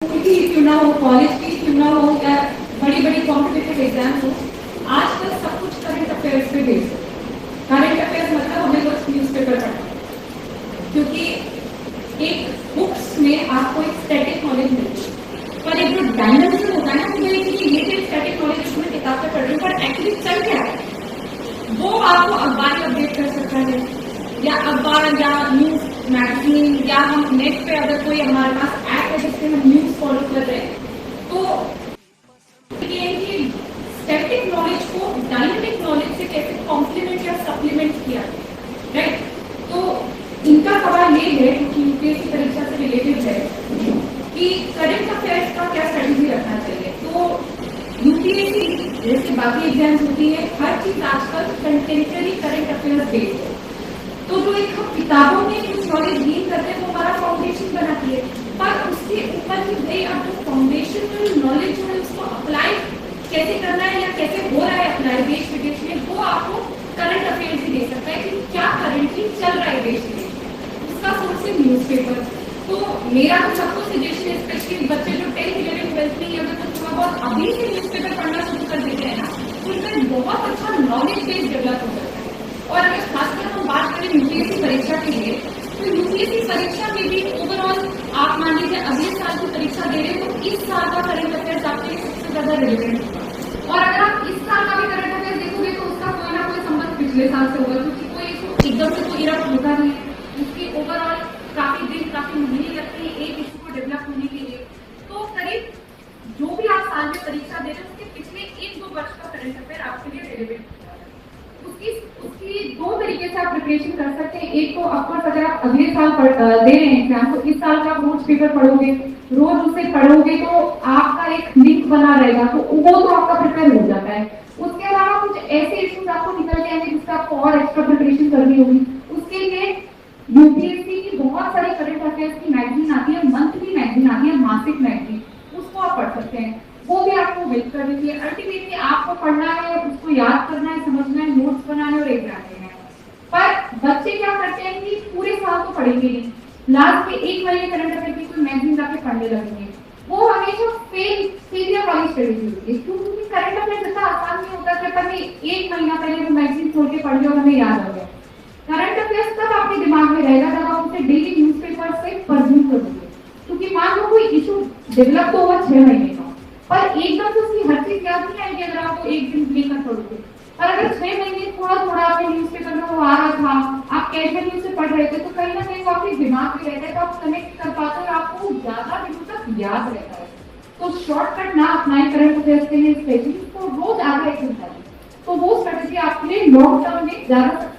की क्यों ना हो, कॉलेज की क्यों ना हो, या बड़ी बड़ी कॉम्पिटिटिव एग्जाम हो, आजकल सब कुछ करंट अफेयर्स पे बेस्ड है। करंट अफेयर्स मतलब हमें रोज न्यूज़पेपर पढ़ना, क्योंकि एक बुक्स में आपको एक स्टैटिक नॉलेज मिलती है, पर एक जो डायमेंशन होता है ना कि ये जो स्टैटिक नॉलेज उसमें किताब पे पढ़ रही हूँ, पर एक्चुअली चल क्या है वो आपको अखबार में अपडेट कर सकता है, या अखबार या न्यूज मैगजीन, या हम नेट पे अगर कोई हमारे पास ऐप है जिससे हम न्यूज फॉलो कर रहे हैं, तो ये स्टैटिक नॉलेज को डायनेमिक नॉलेज से कैसे कॉम्प्लीमेंट या सप्लीमेंट किया, राइट। तो इनका सवाल ये है, क्योंकि यूपीएससी परीक्षा से रिलेटेड है, कि करंट अफेयर्स का क्या स्ट्रेटेजी रखना चाहिए। तो यूपीएससी जैसे बाकी एग्जाम्स होती है, हर चीज आजकल कंटेम्प्रेरी करंट अफेयर्स बेस्ड है। तो जो एक हम किताबों में कुछ नॉलेज गेन करते हैं वो हमारा फाउंडेशन बनाती है, पर उसके ऊपर भी भाई अब जो फाउंडेशनल नॉलेज जो है उसको अप्लाई कैसे करना है या कैसे हो रहा है अप्लाई देश विदेश में, वो आपको करंट अफेयर्स ही दे सकता है कि क्या करंटली चल रहा है देश विदेश में। उसका सोर्स है न्यूज़पेपर। तो मेरा तो सबको सजेशन है, स्पेशली बच्चे जो 10th 11th 12th में अगर कुछ थोड़ा बहुत अभी से न्यूज़पेपर पढ़ना शुरू कर देते हैं ना, तो उनका बहुत अच्छा नॉलेज बेस डेवलप हो सकता है। और अगर खासकर हम बात करें यूपीएससी परीक्षा के लिए, तो यूपीएससी परीक्षा में भी ओवरऑल आप मान लीजिए अगले साल की परीक्षा दे रहे हो, तो इस साल का करंट अफेयर्स आपके लिए सबसे ज्यादा रिलेवेंट होगा। और अगर आप इस साल का भी करंट अफेयर्स देखोगे तो उसका कोई ना कोई संबंध पिछले साल से होगा, क्योंकि कोई एकदम से कोई इरप्ट होता नहीं है, इसकी ओवरऑल काफी दिन काफी महीने लगते हैं एक इशू को डेवलप होने के लिए। तो करीब जो भी आप साल में परीक्षा दे रहे हो उसके पिछले 1-2 वर्ष का करंट अफेयर आपके लिए रिलेवेंट होगा। उसकी दो तरीके से आप प्रिपरेशन कर सकते हैं। एक तो ऑफकोर्स अगर आप अगले साल दे रहे हैं एग्जाम, तो इस साल का रोज पेपर पढ़ोगे, रोज उसे पढ़ोगे तो आपका एक लिंक बना रहेगा, तो वो तो आपका प्रिपेयर हो जाता है। उसके अलावा कुछ ऐसे इश्यूज आपको निकल के आएंगे जिसका आपको और एक्स्ट्रा प्रिपरेशन करनी होगी। उसके लिए यूपीएससी की बहुत सारी करंट अफेयर्स की मैगजीन आती है, मंथली मैगजीन आती है, मासिक मैगजीन, उसको आप पढ़ सकते हैं, वो भी आपको हेल्प कर देती है। अल्टीमेटली आपको पढ़ना है, उसको याद करना है, समझना है, नोट्स बनाने और एग्जाम देना है। पर बच्चे क्या करते हैं कि पूरे साल तो पढ़ेंगे नहीं, लास्ट के 1 महीने करंट अफेयर की कोई मैगजीन जाके पढ़ने लगेंगे। वो हमेशा फेलियर वाली स्ट्रेटेजी होती है, क्योंकि करंट अफेयर इतना आसान नहीं होता कि अपन ने 1 महीना पहले वो मैगजीन खोल के पढ़ लिया और हमें याद हो गया। करंट अफेयर्स तब आपके दिमाग में रहेगा जब आप उसे डेली न्यूज़पेपर से परफ्यूम करोगे, क्योंकि मान लो कोई इशू डेवलप तो हुआ 6 महीने का, पर एकदम से उसकी हर चीज याद नहीं आएगी अगर आपको एक दिन लेकर पढ़ोगे। और अगर 6 महीने थोड़ा थोड़ा आपके न्यूज़पेपर में वो आ रहा था, आप कैजुअली उसे पढ़ रहे थे, तो कहीं ना कहीं वो आपके दिमाग में रहता है, तो आप कनेक्ट कर पाते हो और आपको ज्यादा दिनों तक याद रहता है। तो शॉर्टकट ना अपनाए करंट अफेयर्स के लिए, स्पेशली तो रोज आगे एक घंटा, तो वो स्ट्रेटेजी आपके लिए लॉन्ग टर्म में ज्यादा